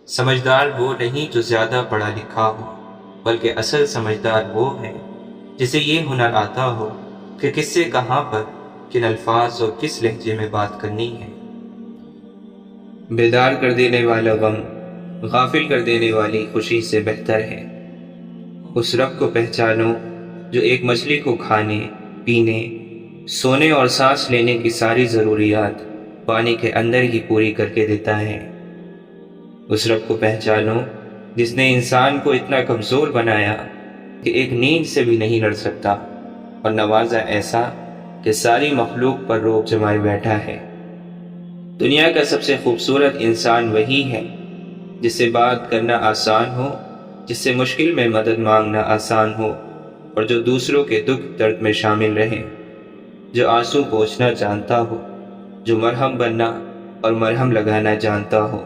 سمجھدار وہ نہیں جو زیادہ پڑھا لکھا ہو، بلکہ اصل سمجھدار وہ ہے جسے یہ ہنر آتا ہو کہ کس سے کہاں پر، کن الفاظ اور کس لہجے میں بات کرنی ہے۔ بیدار کر دینے والا غم غافل کر دینے والی خوشی سے بہتر ہے۔ اس رب کو پہچانو جو ایک مچھلی کو کھانے، پینے، سونے اور سانس لینے کی ساری ضروریات پانی کے اندر ہی پوری کر کے دیتا ہے۔ اس رب کو پہچانو جس نے انسان کو اتنا کمزور بنایا کہ ایک نیند سے بھی نہیں لڑ سکتا، اور نوازا ایسا کہ ساری مخلوق پر روب جمائے بیٹھا ہے۔ دنیا کا سب سے خوبصورت انسان وہی ہے جس سے بات کرنا آسان ہو، جس سے مشکل میں مدد مانگنا آسان ہو، اور جو دوسروں کے دکھ درد میں شامل رہے، جو آنسو پوچھنا جانتا ہو، جو مرہم بننا اور مرہم لگانا جانتا ہو۔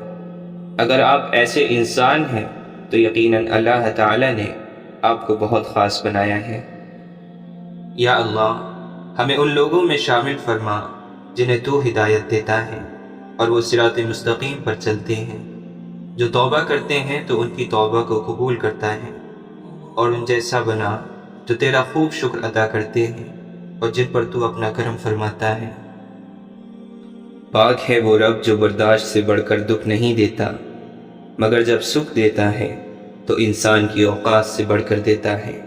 اگر آپ ایسے انسان ہیں تو یقیناً اللہ تعالی نے آپ کو بہت خاص بنایا ہے۔ یا اللہ، ہمیں ان لوگوں میں شامل فرما جنہیں تو ہدایت دیتا ہے اور وہ صراط مستقیم پر چلتے ہیں، جو توبہ کرتے ہیں تو ان کی توبہ کو قبول کرتا ہے، اور ان جیسا بنا جو تیرا خوب شکر ادا کرتے ہیں اور جن پر تو اپنا کرم فرماتا ہے۔ پاک ہے وہ رب جو برداشت سے بڑھ کر دکھ نہیں دیتا، مگر جب سکھ دیتا ہے تو انسان کی اوقات سے بڑھ کر دیتا ہے۔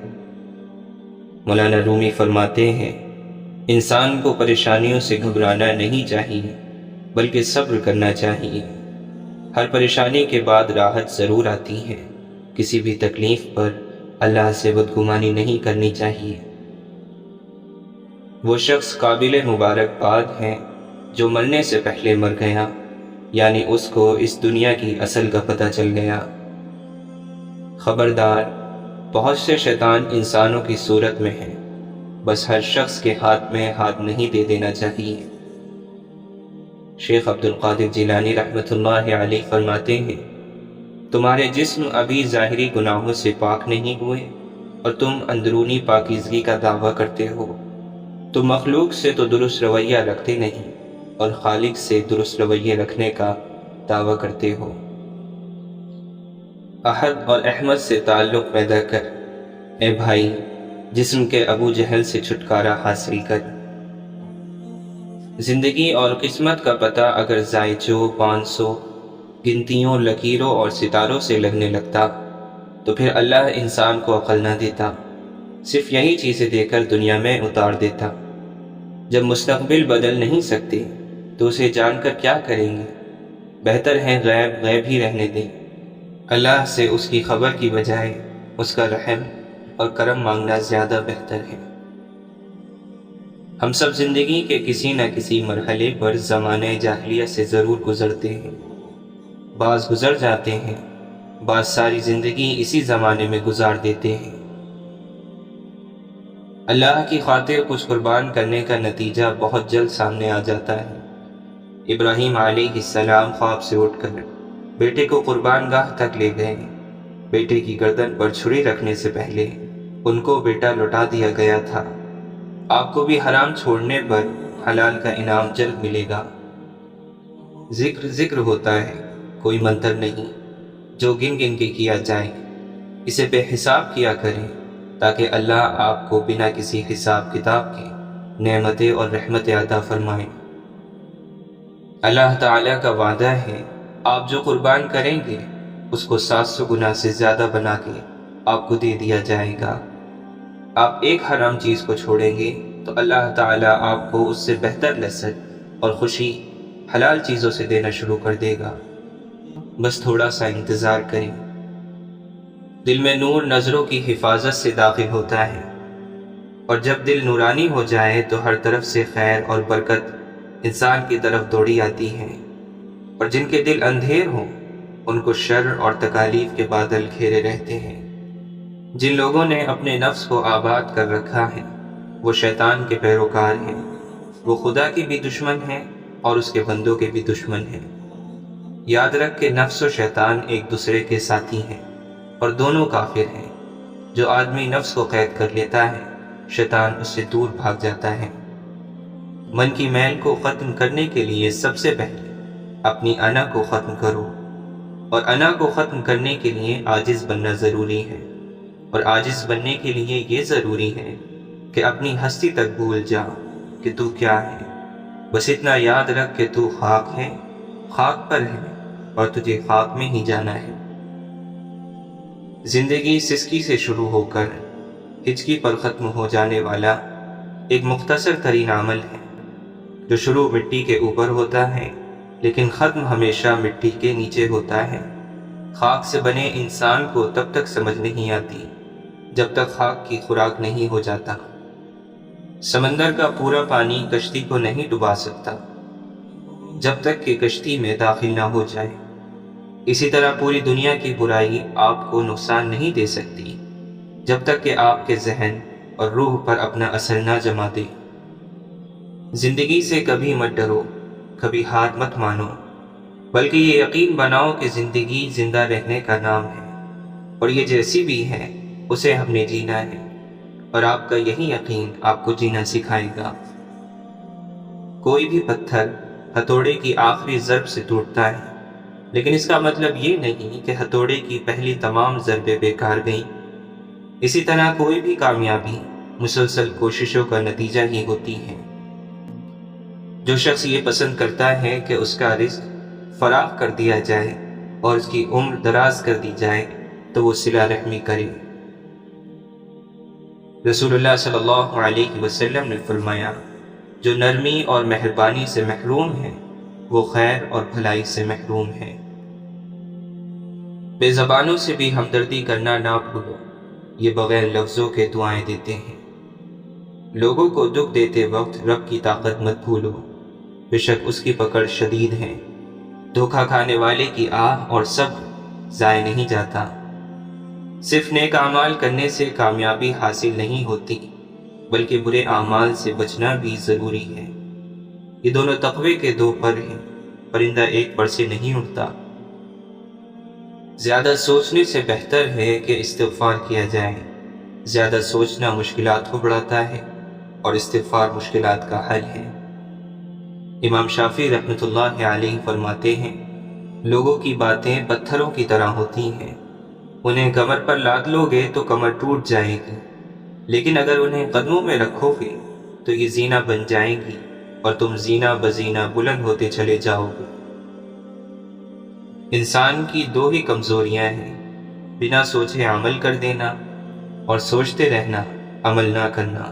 مولانا رومی فرماتے ہیں، انسان کو پریشانیوں سے گھبرانا نہیں چاہیے بلکہ صبر کرنا چاہیے۔ ہر پریشانی کے بعد راحت ضرور آتی ہے، کسی بھی تکلیف پر اللہ سے بدگمانی نہیں کرنی چاہیے۔ وہ شخص قابل مبارکباد ہے جو مرنے سے پہلے مر گیا، یعنی اس کو اس دنیا کی اصل کا پتہ چل گیا۔ خبردار، بہت سے شیطان انسانوں کی صورت میں ہیں، بس ہر شخص کے ہاتھ میں ہاتھ نہیں دے دینا چاہیے۔ شیخ عبد القادر جیلانی رحمۃ اللہ علیہ فرماتے ہیں، تمہارے جسم ابھی ظاہری گناہوں سے پاک نہیں ہوئے اور تم اندرونی پاکیزگی کا دعویٰ کرتے ہو۔ تم مخلوق سے تو درست رویہ رکھتے نہیں اور خالق سے درست رویے رکھنے کا دعویٰ کرتے ہو۔ احد اور احمد سے تعلق پیدا کر، اے بھائی، جسم کے ابو جہل سے چھٹکارا حاصل کر۔ زندگی اور قسمت کا پتہ اگر زائچوں، 500 گنتیوں، لکیروں اور ستاروں سے لگنے لگتا تو پھر اللہ انسان کو عقل نہ دیتا، صرف یہی چیزیں دے کر دنیا میں اتار دیتا۔ جب مستقبل بدل نہیں سکتے تو اسے جان کر کیا کریں گے؟ بہتر ہے غیب غیب ہی رہنے دیں۔ اللہ سے اس کی خبر کی بجائے اس کا رحم اور کرم مانگنا زیادہ بہتر ہے۔ ہم سب زندگی کے کسی نہ کسی مرحلے پر زمانہ جاہلیہ سے ضرور گزرتے ہیں، بعض گزر جاتے ہیں، بعض ساری زندگی اسی زمانے میں گزار دیتے ہیں۔ اللہ کی خاطر کچھ قربان کرنے کا نتیجہ بہت جلد سامنے آ جاتا ہے۔ ابراہیم علیہ السلام خواب سے اٹھ کر بیٹے کو قربان گاہ تک لے گئے۔ بیٹے کی گردن پر چھری رکھنے سے پہلے ان کو بیٹا لوٹا دیا گیا تھا۔ آپ کو بھی حرام چھوڑنے پر حلال کا انعام جلد ملے گا۔ ذکر ہوتا ہے، کوئی منتر نہیں جو گن گن کے کیا جائے۔ اسے بے حساب کیا کریں تاکہ اللہ آپ کو بنا کسی حساب کتاب کے نعمتیں اور رحمتیں عطا فرمائیں۔ اللہ تعالیٰ کا وعدہ ہے، آپ جو قربان کریں گے اس کو 700 گنا سے زیادہ بنا کے آپ کو دے دیا جائے گا۔ آپ ایک حرام چیز کو چھوڑیں گے تو اللہ تعالیٰ آپ کو اس سے بہتر لذت اور خوشی حلال چیزوں سے دینا شروع کر دے گا۔ بس تھوڑا سا انتظار کریں۔ دل میں نور نظروں کی حفاظت سے داخل ہوتا ہے، اور جب دل نورانی ہو جائے تو ہر طرف سے خیر اور برکت انسان کی طرف دوڑی آتی ہے، اور جن کے دل اندھیر ہوں ان کو شر اور تکالیف کے بادل گھیرے رہتے ہیں۔ جن لوگوں نے اپنے نفس کو آباد کر رکھا ہے وہ شیطان کے پیروکار ہیں، وہ خدا کی بھی دشمن ہیں اور اس کے بندوں کے بھی دشمن ہیں۔ یاد رکھ کہ نفس و شیطان ایک دوسرے کے ساتھی ہیں اور دونوں کافر ہیں۔ جو آدمی نفس کو قید کر لیتا ہے شیطان اس سے دور بھاگ جاتا ہے۔ من کی میل کو ختم کرنے کے لیے سب سے پہلے اپنی انا کو ختم کرو۔ اور انا کو ختم کرنے کے لیے عاجز بننا ضروری ہے، اور عاجز بننے کے لیے یہ ضروری ہے کہ اپنی ہستی تک بھول جا کہ تو کیا ہے۔ بس اتنا یاد رکھ کہ تو خاک ہے، خاک پر ہے، اور تجھے خاک میں ہی جانا ہے۔ زندگی سسکی سے شروع ہو کر ہچکی پر ختم ہو جانے والا ایک مختصر ترین عمل ہے، جو شروع مٹی کے اوپر ہوتا ہے لیکن ختم ہمیشہ مٹی کے نیچے ہوتا ہے۔ خاک سے بنے انسان کو تب تک سمجھ نہیں آتی جب تک خاک کی خوراک نہیں ہو جاتا۔ سمندر کا پورا پانی کشتی کو نہیں ڈبا سکتا جب تک کہ کشتی میں داخل نہ ہو جائے۔ اسی طرح پوری دنیا کی برائی آپ کو نقصان نہیں دے سکتی جب تک کہ آپ کے ذہن اور روح پر اپنا اثر نہ جما دے۔ زندگی سے کبھی مت ڈرو، کبھی ہار مت مانو، بلکہ یہ یقین بناؤ کہ زندگی زندہ رہنے کا نام ہے، اور یہ جیسی بھی ہے اسے ہم نے جینا ہے، اور آپ کا یہی یقین آپ کو جینا سکھائے گا۔ کوئی بھی پتھر ہتھوڑے کی آخری ضرب سے ٹوٹتا ہے، لیکن اس کا مطلب یہ نہیں کہ ہتھوڑے کی پہلی تمام ضربیں بیکار گئیں۔ اسی طرح کوئی بھی کامیابی مسلسل کوششوں کا نتیجہ ہی ہوتی ہے۔ جو شخص یہ پسند کرتا ہے کہ اس کا رزق فراخ کر دیا جائے اور اس کی عمر دراز کر دی جائے تو وہ صلہ رحمی کرے۔ رسول اللہ صلی اللہ علیہ وسلم نے فرمایا، جو نرمی اور مہربانی سے محروم ہے وہ خیر اور بھلائی سے محروم ہے۔ بے زبانوں سے بھی ہمدردی کرنا نہ بھولو، یہ بغیر لفظوں کے دعائیں دیتے ہیں۔ لوگوں کو دکھ دیتے وقت رب کی طاقت مت بھولو، بے شک اس کی پکڑ شدید ہے۔ دھوکہ کھانے والے کی آہ اور صبر ضائع نہیں جاتا۔ صرف نیک اعمال کرنے سے کامیابی حاصل نہیں ہوتی، بلکہ برے اعمال سے بچنا بھی ضروری ہے۔ یہ دونوں تقوی کے دو پر ہیں، پرندہ ایک پر سے نہیں اڑتا۔ زیادہ سوچنے سے بہتر ہے کہ استغفار کیا جائے۔ زیادہ سوچنا مشکلات کو بڑھاتا ہے، اور استغفار مشکلات کا حل ہے۔ امام شافعی رحمۃ اللہ علیہ فرماتے ہیں، لوگوں کی باتیں پتھروں کی طرح ہوتی ہیں، انہیں کمر پر لاد لو گے تو کمر ٹوٹ جائے گی، لیکن اگر انہیں قدموں میں رکھو گے تو یہ زینہ بن جائیں گی، اور تم زینہ بزینہ بلند ہوتے چلے جاؤ گے۔ انسان کی دو ہی کمزوریاں ہیں، بنا سوچے عمل کر دینا اور سوچتے رہنا عمل نہ کرنا۔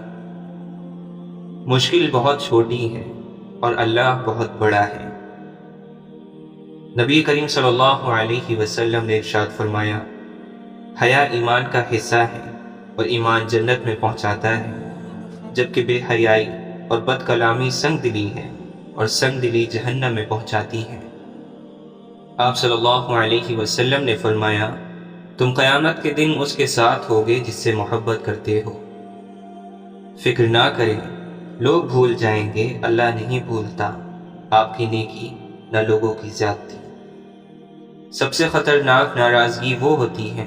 مشکل بہت چھوٹی ہے اور اللہ بہت بڑا ہے۔ نبی کریم صلی اللہ علیہ وسلم نے ارشاد فرمایا، حیا ایمان کا حصہ ہے اور ایمان جنت میں پہنچاتا ہے، جبکہ بے حیائی اور بد کلامی سنگ دلی ہے اور سنگ دلی جہنم میں پہنچاتی ہے۔ آپ صلی اللہ علیہ وسلم نے فرمایا، تم قیامت کے دن اس کے ساتھ ہوگے جس سے محبت کرتے ہو۔ فکر نہ کریں، لوگ بھول جائیں گے، اللہ نہیں بھولتا آپ کی نیکی نہ لوگوں کی زیادتی۔ سب سے خطرناک ناراضگی وہ ہوتی ہے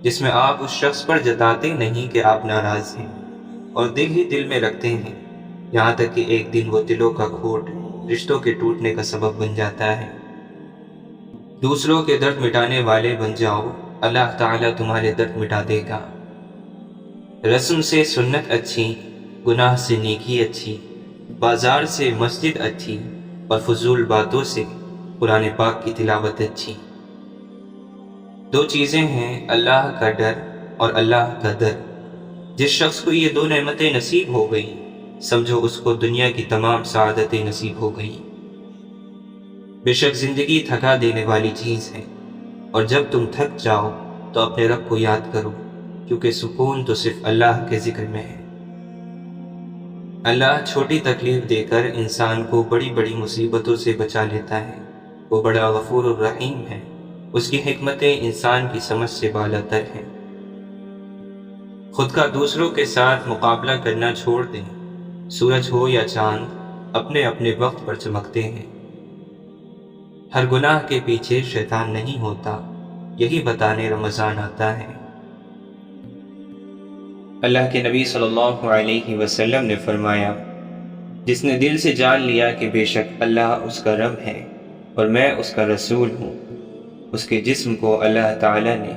جس میں آپ اس شخص پر جتاتے نہیں کہ آپ ناراض ہیں، اور دل ہی دل میں رکھتے ہیں، یہاں تک کہ ایک دن وہ دلوں کا کھوٹ رشتوں کے ٹوٹنے کا سبب بن جاتا ہے۔ دوسروں کے درد مٹانے والے بن جاؤ، اللہ تعالیٰ تمہارے درد مٹا دے گا۔ رسم سے سنت اچھی، گناہ سے نیکی اچھی، بازار سے مسجد اچھی، اور فضول باتوں سے قرآن پاک کی تلاوت اچھی۔ دو چیزیں ہیں، اللہ کا ڈر اور اللہ کا در۔ جس شخص کو یہ دو نعمتیں نصیب ہو گئیں، سمجھو اس کو دنیا کی تمام سعادتیں نصیب ہو گئیں۔ بے شک زندگی تھکا دینے والی چیز ہے، اور جب تم تھک جاؤ تو اپنے رب کو یاد کرو، کیونکہ سکون تو صرف اللہ کے ذکر میں ہے۔ اللہ چھوٹی تکلیف دے کر انسان کو بڑی بڑی مصیبتوں سے بچا لیتا ہے۔ وہ بڑا غفور الرحیم ہے، اس کی حکمتیں انسان کی سمجھ سے بالاتر ہیں۔ خود کا دوسروں کے ساتھ مقابلہ کرنا چھوڑ دیں۔ سورج ہو یا چاند اپنے اپنے وقت پر چمکتے ہیں۔ ہر گناہ کے پیچھے شیطان نہیں ہوتا، یہی بتانے رمضان آتا ہے۔ اللہ کے نبی صلی اللہ علیہ وسلم نے فرمایا، جس نے دل سے جان لیا کہ بے شک اللہ اس کا رب ہے اور میں اس کا رسول ہوں، اس کے جسم کو اللہ تعالیٰ نے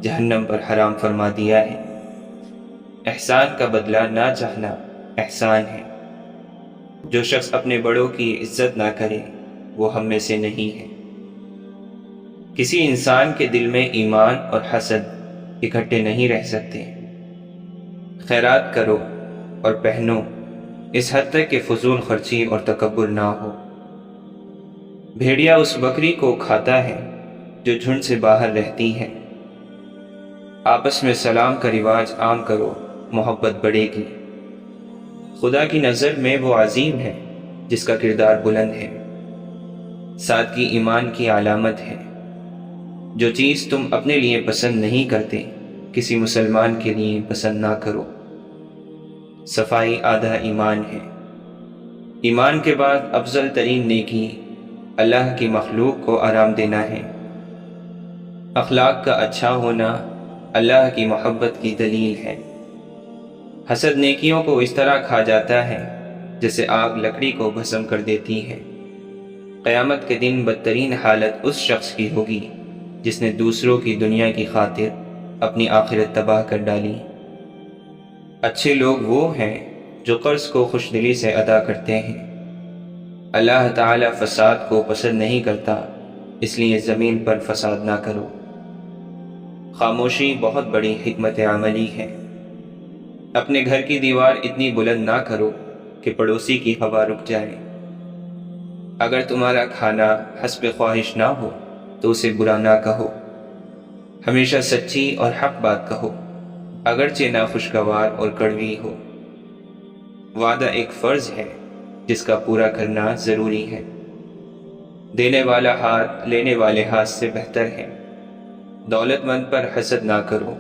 جہنم پر حرام فرما دیا ہے۔ احسان کا بدلہ نہ چاہنا احسان ہے۔ جو شخص اپنے بڑوں کی عزت نہ کرے وہ ہم میں سے نہیں ہے۔ کسی انسان کے دل میں ایمان اور حسد اکٹھے نہیں رہ سکتے۔ خیرات کرو اور پہنو اس حد تک کہ فضول خرچی اور تکبر نہ ہو۔ بھیڑیا اس بکری کو کھاتا ہے جو جھنڈ سے باہر رہتی ہے۔ آپس میں سلام کا رواج عام کرو، محبت بڑھے گی۔ خدا کی نظر میں وہ عظیم ہے جس کا کردار بلند ہے۔ سادگی ایمان کی علامت ہے۔ جو چیز تم اپنے لیے پسند نہیں کرتے کسی مسلمان کے لیے پسند نہ کرو۔ صفائی آدھا ایمان ہے۔ ایمان کے بعد افضل ترین نیکی اللہ کی مخلوق کو آرام دینا ہے۔ اخلاق کا اچھا ہونا اللہ کی محبت کی دلیل ہے۔ حسد نیکیوں کو اس طرح کھا جاتا ہے جیسے آگ لکڑی کو بھسم کر دیتی ہے۔ قیامت کے دن بدترین حالت اس شخص کی ہوگی جس نے دوسروں کی دنیا کی خاطر اپنی آخرت تباہ کر ڈالی۔ اچھے لوگ وہ ہیں جو قرض کو خوش دلی سے ادا کرتے ہیں۔ اللہ تعالی فساد کو پسند نہیں کرتا، اس لیے زمین پر فساد نہ کرو۔ خاموشی بہت بڑی حکمت عملی ہے۔ اپنے گھر کی دیوار اتنی بلند نہ کرو کہ پڑوسی کی ہوا رک جائے۔ اگر تمہارا کھانا حسب خواہش نہ ہو تو اسے برا نہ کہو۔ ہمیشہ سچی اور حق بات کہو، اگرچہ ناخوشگوار اور کڑوی ہو۔ وعدہ ایک فرض ہے جس کا پورا کرنا ضروری ہے۔ دینے والا ہاتھ لینے والے ہاتھ سے بہتر ہے۔ دولت مند پر حسد نہ کرو،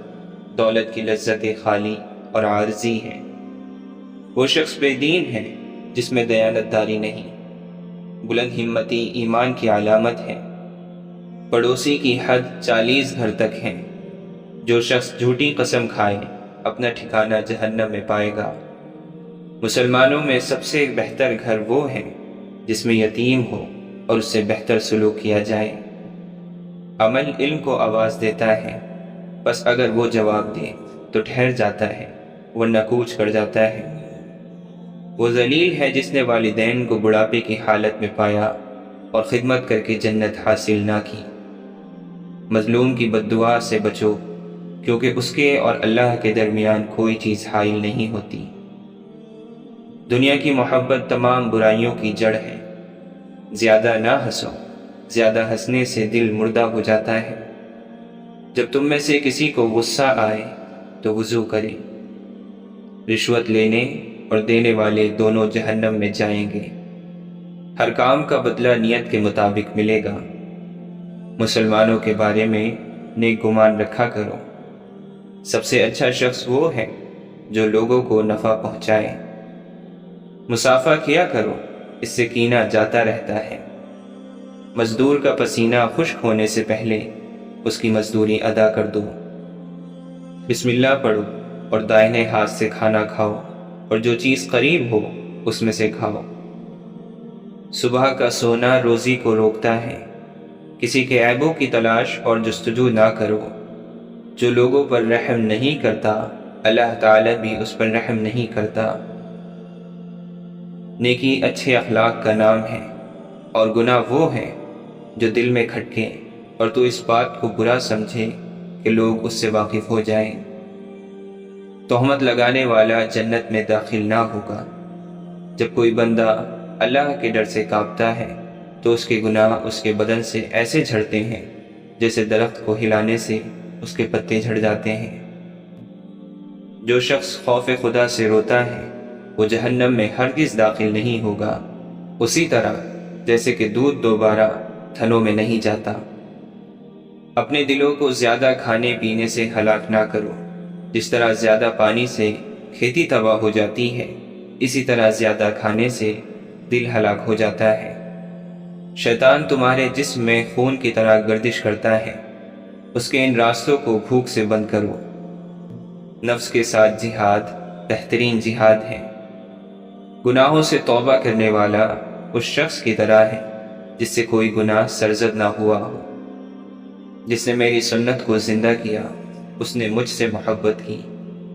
دولت کی لذتیں خالی اور عارضی ہیں۔ وہ شخص بے دین ہے جس میں دیانت داری نہیں۔ بلند ہمتی ایمان کی علامت ہے۔ پڑوسی کی حد 40 گھر تک ہے۔ جو شخص جھوٹی قسم کھائے اپنا ٹھکانہ جہنم میں پائے گا۔ مسلمانوں میں سب سے بہتر گھر وہ ہے جس میں یتیم ہو اور اس سے بہتر سلوک کیا جائے۔ عمل علم کو آواز دیتا ہے، بس اگر وہ جواب دے تو ٹھہر جاتا ہے ورنہ کوچ کر جاتا ہے۔ وہ ذلیل ہے جس نے والدین کو بڑھاپے کی حالت میں پایا اور خدمت کر کے جنت حاصل نہ کی۔ مظلوم کی بد دعا سے بچو، کیونکہ اس کے اور اللہ کے درمیان کوئی چیز حائل نہیں ہوتی۔ دنیا کی محبت تمام برائیوں کی جڑ ہے۔ زیادہ نہ ہنسو، زیادہ ہنسنے سے دل مردہ ہو جاتا ہے۔ جب تم میں سے کسی کو غصہ آئے تو وضو کرے۔ رشوت لینے اور دینے والے دونوں جہنم میں جائیں گے۔ ہر کام کا بدلہ نیت کے مطابق ملے گا۔ مسلمانوں کے بارے میں نیک گمان رکھا کرو۔ سب سے اچھا شخص وہ ہے جو لوگوں کو نفع پہنچائے۔ مسافہ کیا کرو، اس سے کینہ جاتا رہتا ہے۔ مزدور کا پسینہ خشک ہونے سے پہلے اس کی مزدوری ادا کر دو۔ بسم اللہ پڑھو اور دائنے ہاتھ سے کھانا کھاؤ، اور جو چیز قریب ہو اس میں سے کھاؤ۔ صبح کا سونا روزی کو روکتا ہے۔ کسی کے عیبوں کی تلاش اور جستجو نہ کرو۔ جو لوگوں پر رحم نہیں کرتا اللہ تعالی بھی اس پر رحم نہیں کرتا۔ نیکی اچھے اخلاق کا نام ہے، اور گناہ وہ ہے جو دل میں کھٹکے اور تو اس بات کو برا سمجھے کہ لوگ اس سے واقف ہو جائیں۔ تہمت لگانے والا جنت میں داخل نہ ہوگا۔ جب کوئی بندہ اللہ کے ڈر سے کانپتا ہے تو اس کے گناہ اس کے بدن سے ایسے جھڑتے ہیں جیسے درخت کو ہلانے سے اس کے پتے جھڑ جاتے ہیں۔ جو شخص خوف خدا سے روتا ہے وہ جہنم میں ہرگز داخل نہیں ہوگا، اسی طرح جیسے کہ دودھ دوبارہ تھنوں میں نہیں جاتا۔ اپنے دلوں کو زیادہ کھانے پینے سے ہلاک نہ کرو۔ جس طرح زیادہ پانی سے کھیتی تباہ ہو جاتی ہے، اسی طرح زیادہ کھانے سے دل ہلاک ہو جاتا ہے۔ شیطان تمہارے جسم میں خون کی طرح گردش کرتا ہے، اس کے ان راستوں کو بھوک سے بند کرو۔ نفس کے ساتھ جہاد بہترین جہاد ہے۔ گناہوں سے توبہ کرنے والا اس شخص کی طرح ہے جس سے کوئی گناہ سرزد نہ ہوا ہو۔ جس نے میری سنت کو زندہ کیا اس نے مجھ سے محبت کی،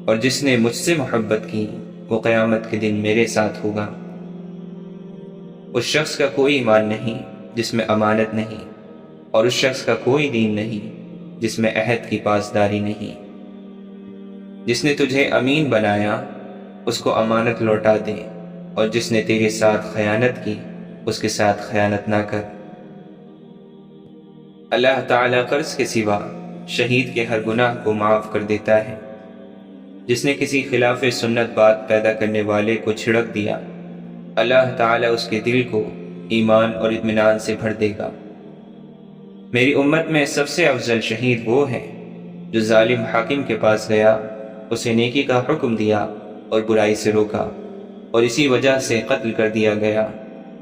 اور جس نے مجھ سے محبت کی وہ قیامت کے دن میرے ساتھ ہوگا۔ اس شخص کا کوئی ایمان نہیں جس میں امانت نہیں، اور اس شخص کا کوئی دین نہیں جس میں عہد کی پاسداری نہیں۔ جس نے تجھے امین بنایا اس کو امانت لوٹا دے، اور جس نے تیرے ساتھ خیانت کی اس کے ساتھ خیانت نہ کر۔ اللہ تعالیٰ قرض کے سوا شہید کے ہر گناہ کو معاف کر دیتا ہے۔ جس نے کسی خلاف سنت بات پیدا کرنے والے کو چھڑک دیا، اللہ تعالیٰ اس کے دل کو ایمان اور اطمینان سے بھر دے گا۔ میری امت میں سب سے افضل شہید وہ ہے جو ظالم حاکم کے پاس گیا، اسے نیکی کا حکم دیا اور برائی سے روکا، اور اسی وجہ سے قتل کر دیا گیا۔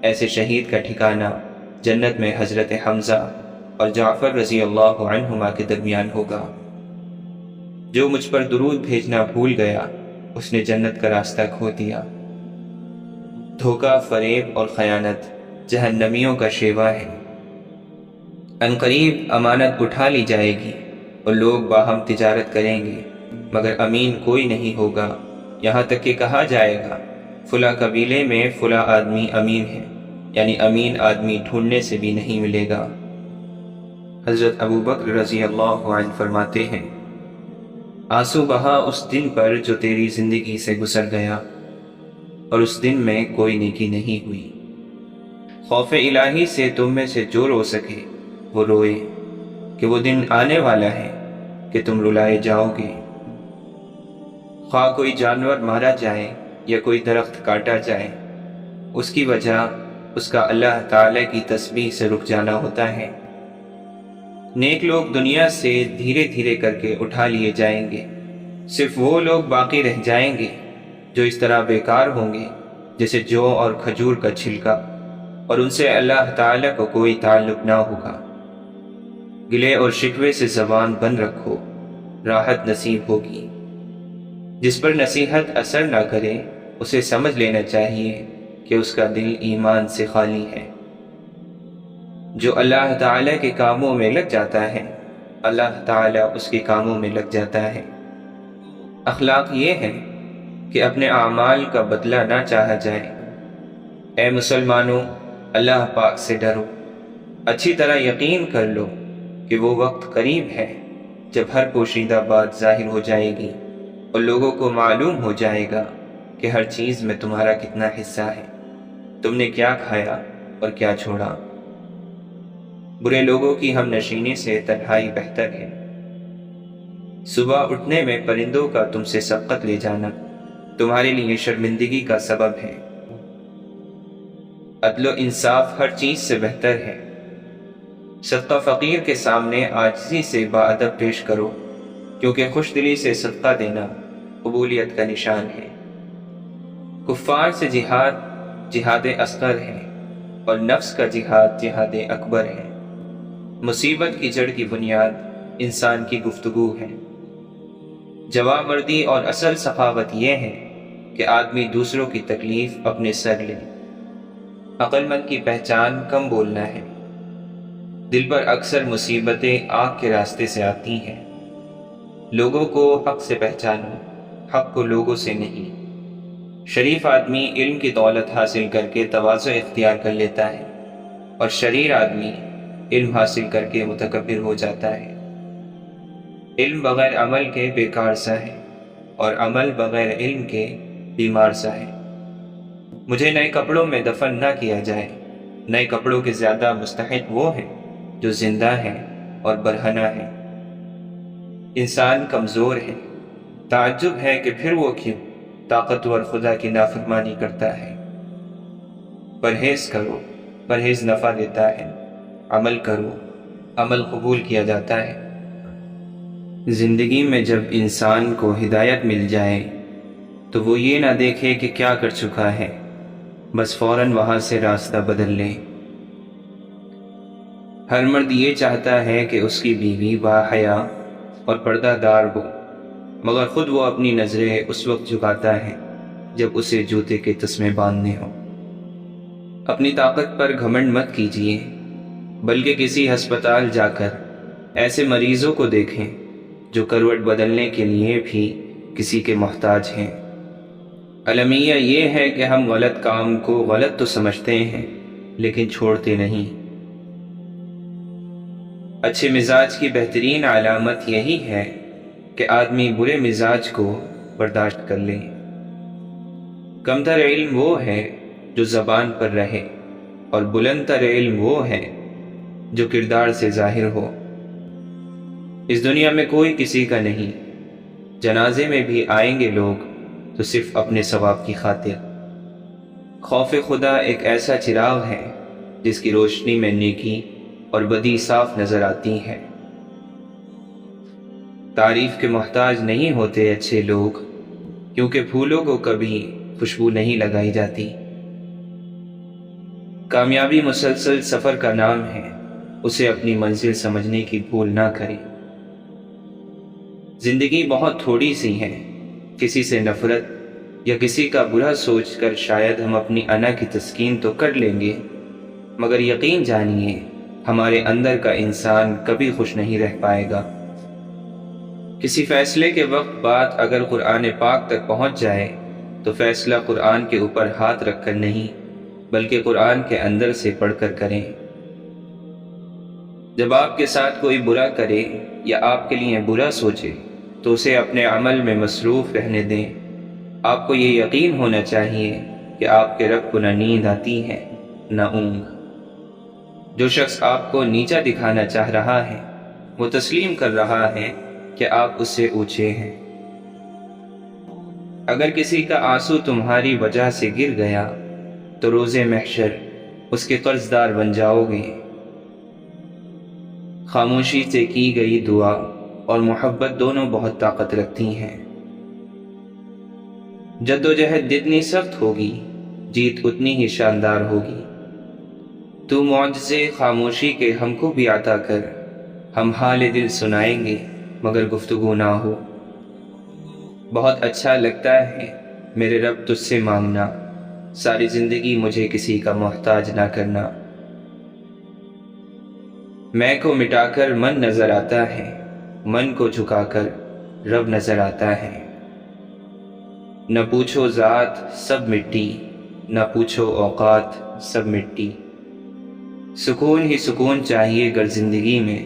ایسے شہید کا ٹھکانہ جنت میں حضرت حمزہ اور جعفر رضی اللہ عنہما کے درمیان ہوگا۔ جو مجھ پر درود بھیجنا بھول گیا اس نے جنت کا راستہ کھو دیا۔ دھوکہ، فریب اور خیانت جہنمیوں کا شیوا ہے۔ عنقریب امانت اٹھا لی جائے گی اور لوگ باہم تجارت کریں گے، مگر امین کوئی نہیں ہوگا، یہاں تک کہ کہا جائے گا فلاں قبیلے میں فلاں آدمی امین ہے، یعنی امین آدمی ڈھونڈنے سے بھی نہیں ملے گا۔ حضرت ابو بکر رضی اللہ عنہ فرماتے ہیں، آنسو بہا اس دن پر جو تیری زندگی سے گزر گیا، اور اس دن میں کوئی نیکی نہیں ہوئی۔ خوف الہی سے تم میں سے جو رو سکے وہ روئے، کہ وہ دن آنے والا ہے کہ تم رلائے جاؤ گے۔ خواہ کوئی جانور مارا جائے یا کوئی درخت کاٹا جائے، اس کی وجہ اس کا اللہ تعالی کی تسبیح سے رک جانا ہوتا ہے۔ نیک لوگ دنیا سے دھیرے دھیرے کر کے اٹھا لیے جائیں گے، صرف وہ لوگ باقی رہ جائیں گے جو اس طرح بیکار ہوں گے جیسے جو اور کھجور کا چھلکا، اور ان سے اللہ تعالی کو کوئی تعلق نہ ہوگا۔ گلے اور شکوے سے زبان بند رکھو، راحت نصیب ہوگی۔ جس پر نصیحت اثر نہ کرے اسے سمجھ لینا چاہیے کہ اس کا دل ایمان سے خالی ہے۔ جو اللہ تعالیٰ کے کاموں میں لگ جاتا ہے اللہ تعالیٰ اس کے کاموں میں لگ جاتا ہے۔ اخلاق یہ ہے کہ اپنے اعمال کا بدلہ نہ چاہا جائے۔ اے مسلمانوں، اللہ پاک سے ڈرو، اچھی طرح یقین کر لو کہ وہ وقت قریب ہے جب ہر پوشیدہ بات ظاہر ہو جائے گی اور لوگوں کو معلوم ہو جائے گا کہ ہر چیز میں تمہارا کتنا حصہ ہے، تم نے کیا کھایا اور کیا چھوڑا۔ برے لوگوں کی ہم نشینی سے تنہائی بہتر ہے۔ صبح اٹھنے میں پرندوں کا تم سے سبقت لے جانا تمہارے لیے شرمندگی کا سبب ہے۔ عدل و انصاف ہر چیز سے بہتر ہے۔ صدقہ فقیر کے سامنے عاجزی سے باادب پیش کرو، کیونکہ خوش دلی سے صدقہ دینا قبولیت کا نشان ہے۔ کفار سے جہاد جہاد اصغر ہے، اور نفس کا جہاد جہاد اکبر ہے۔ مصیبت کی جڑ کی بنیاد انسان کی گفتگو ہے۔ جواب مردی اور اصل سخاوت یہ ہے کہ آدمی دوسروں کی تکلیف اپنے سر لے۔ عقل مند کی پہچان کم بولنا ہے۔ دل پر اکثر مصیبتیں آنکھ کے راستے سے آتی ہیں۔ لوگوں کو حق سے پہچانو، حق کو لوگوں سے نہیں۔ شریف آدمی علم کی دولت حاصل کر کے تواضع اختیار کر لیتا ہے، اور شریر آدمی علم حاصل کر کے متکبر ہو جاتا ہے۔ علم بغیر عمل کے بیکار سا ہے، اور عمل بغیر علم کے بیمار سا ہے۔ مجھے نئے کپڑوں میں دفن نہ کیا جائے۔ نئے کپڑوں کے زیادہ مستحق وہ ہیں جو زندہ ہیں اور برہنہ ہیں۔ انسان کمزور ہے، تعجب ہے کہ پھر وہ کیوں طاقتور خدا کی نافرمانی کرتا ہے۔ پرہیز کرو، پرہیز نفع دیتا ہے۔ عمل کرو، عمل قبول کیا جاتا ہے۔ زندگی میں جب انسان کو ہدایت مل جائے تو وہ یہ نہ دیکھے کہ کیا کر چکا ہے، بس فوراً وہاں سے راستہ بدل لے۔ ہر مرد یہ چاہتا ہے کہ اس کی بیوی باحیا اور پردہ دار ہو، مگر خود وہ اپنی نظریں اس وقت جھکاتا ہے جب اسے جوتے کے تسمے باندھنے ہوں۔ اپنی طاقت پر گھمنڈ مت کیجیے، بلکہ کسی ہسپتال جا کر ایسے مریضوں کو دیکھیں جو کروٹ بدلنے کے لیے بھی کسی کے محتاج ہیں۔ المیہ یہ ہے کہ ہم غلط کام کو غلط تو سمجھتے ہیں لیکن چھوڑتے نہیں۔ اچھے مزاج کی بہترین علامت یہی ہے کہ آدمی برے مزاج کو برداشت کر لے۔ کمتر علم وہ ہے جو زبان پر رہے اور بلند تر علم وہ ہے جو کردار سے ظاہر ہو۔ اس دنیا میں کوئی کسی کا نہیں، جنازے میں بھی آئیں گے لوگ تو صرف اپنے ثواب کی خاطر۔ خوف خدا ایک ایسا چراغ ہے جس کی روشنی میں نیکی اور بدی صاف نظر آتی ہے۔ تعریف کے محتاج نہیں ہوتے اچھے لوگ، کیونکہ پھولوں کو کبھی خوشبو نہیں لگائی جاتی۔ کامیابی مسلسل سفر کا نام ہے، اسے اپنی منزل سمجھنے کی بھول نہ کریں۔ زندگی بہت تھوڑی سی ہے، کسی سے نفرت یا کسی کا برا سوچ کر شاید ہم اپنی انا کی تسکین تو کر لیں گے، مگر یقین جانیے ہمارے اندر کا انسان کبھی خوش نہیں رہ پائے گا۔ کسی فیصلے کے وقت بات اگر قرآن پاک تک پہنچ جائے تو فیصلہ قرآن کے اوپر ہاتھ رکھ کر نہیں بلکہ قرآن کے اندر سے پڑھ کر کریں۔ جب آپ کے ساتھ کوئی برا کرے یا آپ کے لیے برا سوچے تو اسے اپنے عمل میں مصروف رہنے دیں۔ آپ کو یہ یقین ہونا چاہیے کہ آپ کے رب کو نہ نیند آتی ہے نہ اونگ۔ جو شخص آپ کو نیچا دکھانا چاہ رہا ہے وہ تسلیم کر رہا ہے کہ آپ اس سے اونچے ہیں۔ اگر کسی کا آنسو تمہاری وجہ سے گر گیا تو روز محشر اس کے قرض دار بن جاؤ گے۔ خاموشی سے کی گئی دعا اور محبت دونوں بہت طاقت رکھتی ہیں۔ جدوجہد جتنی سخت ہوگی جیت اتنی ہی شاندار ہوگی۔ تو معجزے خاموشی کے ہم کو بھی عطا کر، ہم حال دل سنائیں گے مگر گفتگو نہ ہو۔ بہت اچھا لگتا ہے میرے رب تجھ سے مانگنا، ساری زندگی مجھے کسی کا محتاج نہ کرنا۔ میں کو مٹا کر من نظر آتا ہے، من کو جھکا کر رب نظر آتا ہے۔ نہ پوچھو ذات سب مٹی، نہ پوچھو اوقات سب مٹی۔ سکون ہی سکون چاہیے گر زندگی میں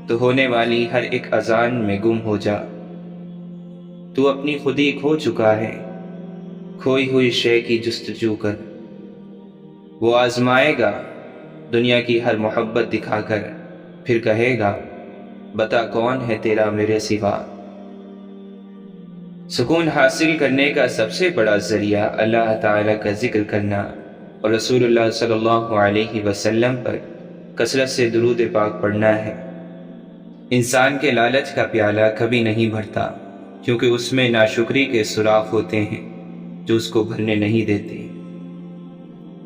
تو ہونے والی ہر ایک اذان میں گم ہو جا۔ تو اپنی خودی کھو چکا ہے، کھوئی ہوئی شے کی جستجو کر۔ وہ آزمائے گا دنیا کی ہر محبت دکھا کر، پھر کہے گا بتا کون ہے تیرا میرے سوا۔ سکون حاصل کرنے کا سب سے بڑا ذریعہ اللہ تعالیٰ کا ذکر کرنا اور رسول اللہ صلی اللہ علیہ وسلم پر کثرت سے درود پاک پڑھنا ہے۔ انسان کے لالچ کا پیالہ کبھی نہیں بھرتا، کیونکہ اس میں ناشکری کے سوراخ ہوتے ہیں جو اس کو بھرنے نہیں دیتے۔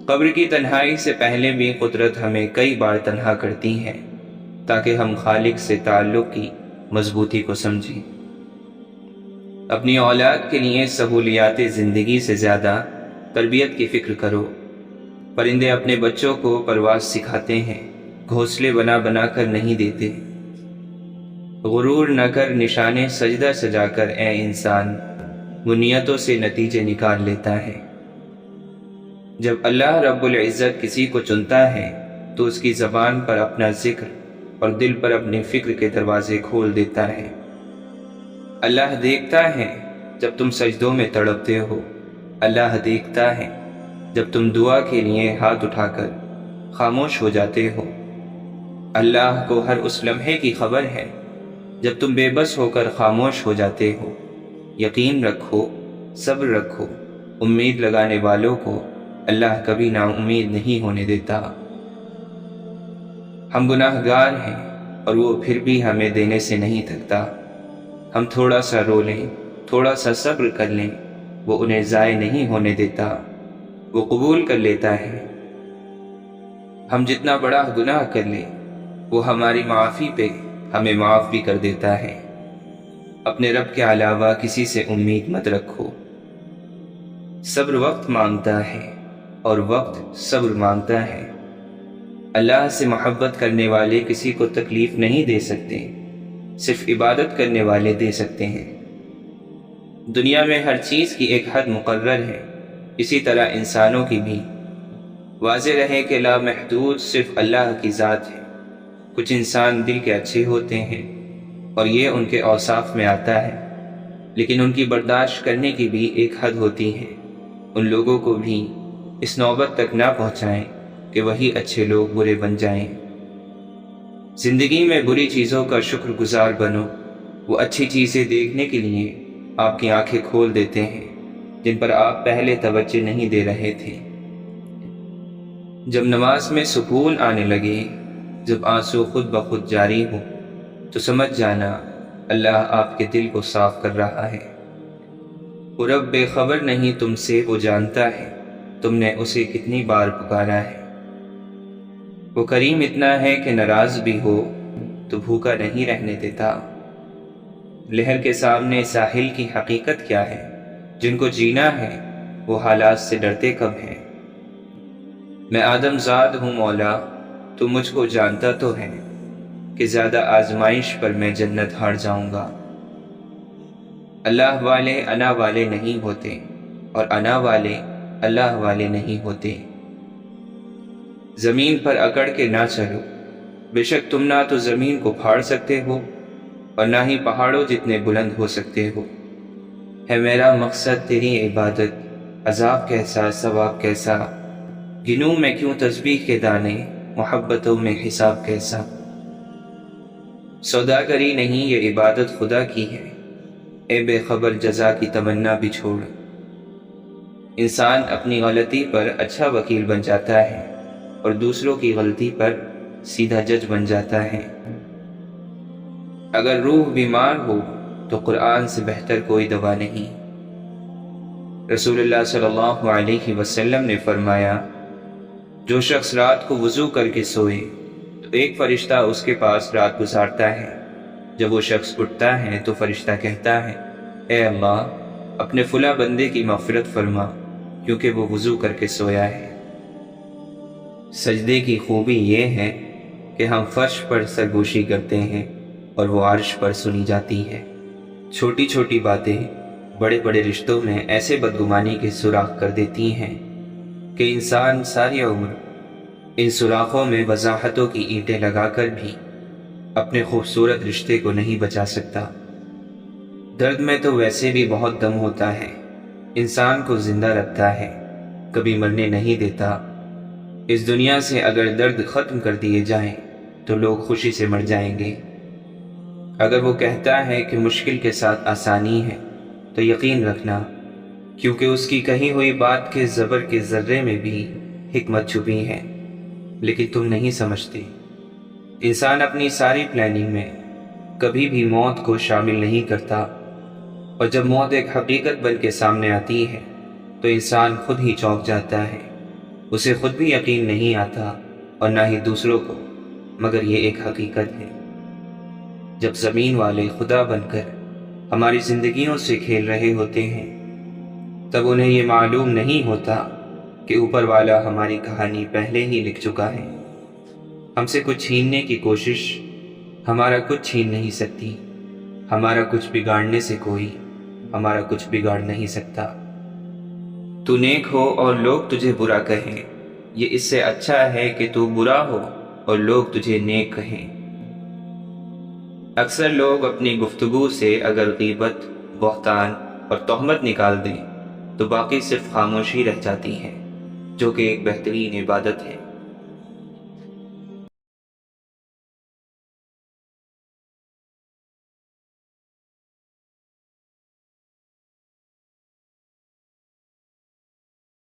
قبر کی تنہائی سے پہلے بھی قدرت ہمیں کئی بار تنہا کرتی ہے تاکہ ہم خالق سے تعلق کی مضبوطی کو سمجھیں۔ اپنی اولاد کے لیے سہولیات زندگی سے زیادہ تربیت کی فکر کرو۔ پرندے اپنے بچوں کو پرواز سکھاتے ہیں، گھونسلے بنا بنا کر نہیں دیتے۔ غرور نہ کر نشانے سجدہ سجا کر اے انسان، وہ نیتوں سے نتیجے نکال لیتا ہے۔ جب اللہ رب العزت کسی کو چنتا ہے تو اس کی زبان پر اپنا ذکر اور دل پر اپنی فکر کے دروازے کھول دیتا ہے۔ اللہ دیکھتا ہے جب تم سجدوں میں تڑپتے ہو، اللہ دیکھتا ہے جب تم دعا کے لیے ہاتھ اٹھا کر خاموش ہو جاتے ہو۔ اللہ کو ہر اس لمحے کی خبر ہے جب تم بے بس ہو کر خاموش ہو جاتے ہو۔ یقین رکھو، صبر رکھو، امید لگانے والوں کو اللہ کبھی نا امید نہیں ہونے دیتا۔ ہم گناہ گار ہیں اور وہ پھر بھی ہمیں دینے سے نہیں تھکتا۔ ہم تھوڑا سا رو لیں، تھوڑا سا صبر کر لیں، وہ انہیں ضائع نہیں ہونے دیتا، وہ قبول کر لیتا ہے۔ ہم جتنا بڑا گناہ کر لیں وہ ہماری معافی پہ ہمیں معاف بھی کر دیتا ہے۔ اپنے رب کے علاوہ کسی سے امید مت رکھو۔ صبر وقت مانگتا ہے اور وقت صبر مانگتا ہے۔ اللہ سے محبت کرنے والے کسی کو تکلیف نہیں دے سکتے، صرف عبادت کرنے والے دے سکتے ہیں۔ دنیا میں ہر چیز کی ایک حد مقرر ہے، اسی طرح انسانوں کی بھی۔ واضح رہے کہ لامحدود صرف اللہ کی ذات ہے۔ کچھ انسان دل کے اچھے ہوتے ہیں اور یہ ان کے اوصاف میں آتا ہے، لیکن ان کی برداشت کرنے کی بھی ایک حد ہوتی ہے۔ ان لوگوں کو بھی اس نوبت تک نہ پہنچائیں کہ وہی اچھے لوگ برے بن جائیں۔ زندگی میں بری چیزوں کا شکر گزار بنو، وہ اچھی چیزیں دیکھنے کے لیے آپ کی آنکھیں کھول دیتے ہیں جن پر آپ پہلے توجہ نہیں دے رہے تھے۔ جب نماز میں سکون آنے لگے، جب آنسو خود بخود جاری ہو، تو سمجھ جانا اللہ آپ کے دل کو صاف کر رہا ہے۔ وہ رب بے خبر نہیں تم سے، وہ جانتا ہے تم نے اسے کتنی بار پکارا ہے۔ وہ کریم اتنا ہے کہ ناراض بھی ہو تو بھوکا نہیں رہنے دیتا۔ لہر کے سامنے ساحل کی حقیقت کیا ہے؟ جن کو جینا ہے وہ حالات سے ڈرتے کب ہیں؟ میں آدم زاد ہوں مولا، تو مجھ کو جانتا تو ہے کہ زیادہ آزمائش پر میں جنت ہار جاؤں گا۔ اللہ والے انا والے نہیں ہوتے اور انا والے اللہ والے نہیں ہوتے۔ زمین پر اکڑ کے نہ چلو، بے شک تم نہ تو زمین کو پھاڑ سکتے ہو اور نہ ہی پہاڑوں جتنے بلند ہو سکتے ہو۔ ہے میرا مقصد تیری عبادت، عذاب کیسا ثواب کیسا، گنوں میں کیوں تسبیح کے دانے، محبتوں میں حساب کیسا۔ سوداگری نہیں یہ عبادت خدا کی ہے، اے بے خبر جزا کی تمنا بھی چھوڑ۔ انسان اپنی غلطی پر اچھا وکیل بن جاتا ہے اور دوسروں کی غلطی پر سیدھا جج بن جاتا ہے۔ اگر روح بیمار ہو تو قرآن سے بہتر کوئی دوا نہیں۔ رسول اللہ صلی اللہ علیہ وسلم نے فرمایا، جو شخص رات کو وضو کر کے سوئے تو ایک فرشتہ اس کے پاس رات گزارتا ہے۔ جب وہ شخص اٹھتا ہے تو فرشتہ کہتا ہے، اے اللہ اپنے فلاں بندے کی مغفرت فرما کیونکہ وہ وضو کر کے سویا ہے۔ سجدے کی خوبی یہ ہے کہ ہم فرش پر سرگوشی کرتے ہیں اور وہ عرش پر سنی جاتی ہے۔ چھوٹی چھوٹی باتیں بڑے بڑے رشتوں میں ایسے بدگمانی کے سوراخ کر دیتی ہیں کہ انسان ساری عمر ان سوراخوں میں وضاحتوں کی اینٹیں لگا کر بھی اپنے خوبصورت رشتے کو نہیں بچا سکتا۔ درد میں تو ویسے بھی بہت دم ہوتا ہے، انسان کو زندہ رکھتا ہے، کبھی مرنے نہیں دیتا۔ اس دنیا سے اگر درد ختم کر دیے جائیں تو لوگ خوشی سے مر جائیں گے۔ اگر وہ کہتا ہے کہ مشکل کے ساتھ آسانی ہے تو یقین رکھنا، کیونکہ اس کی کہی ہوئی بات کے زبر کے ذرے میں بھی حکمت چھپی ہے، لیکن تم نہیں سمجھتے۔ انسان اپنی ساری پلاننگ میں کبھی بھی موت کو شامل نہیں کرتا، اور جب موت ایک حقیقت بن کے سامنے آتی ہے تو انسان خود ہی چونک جاتا ہے۔ اسے خود بھی یقین نہیں آتا اور نہ ہی دوسروں کو، مگر یہ ایک حقیقت ہے۔ جب زمین والے خدا بن کر ہماری زندگیوں سے کھیل رہے ہوتے ہیں تب انہیں یہ معلوم نہیں ہوتا کہ اوپر والا ہماری کہانی پہلے ہی لکھ چکا ہے۔ ہم سے کچھ چھیننے کی کوشش ہمارا کچھ چھین نہیں سکتی، ہمارا کچھ بگاڑنے سے کوئی ہمارا کچھ بگاڑ نہیں سکتا۔ تو نیک ہو اور لوگ تجھے برا کہیں، یہ اس سے اچھا ہے کہ تو برا ہو اور لوگ تجھے نیک کہیں۔ اکثر لوگ اپنی گفتگو سے اگر غیبت، بہتان اور تہمت نکال دیں تو باقی صرف خاموشی رہ جاتی ہے، جو کہ ایک بہترین عبادت ہے۔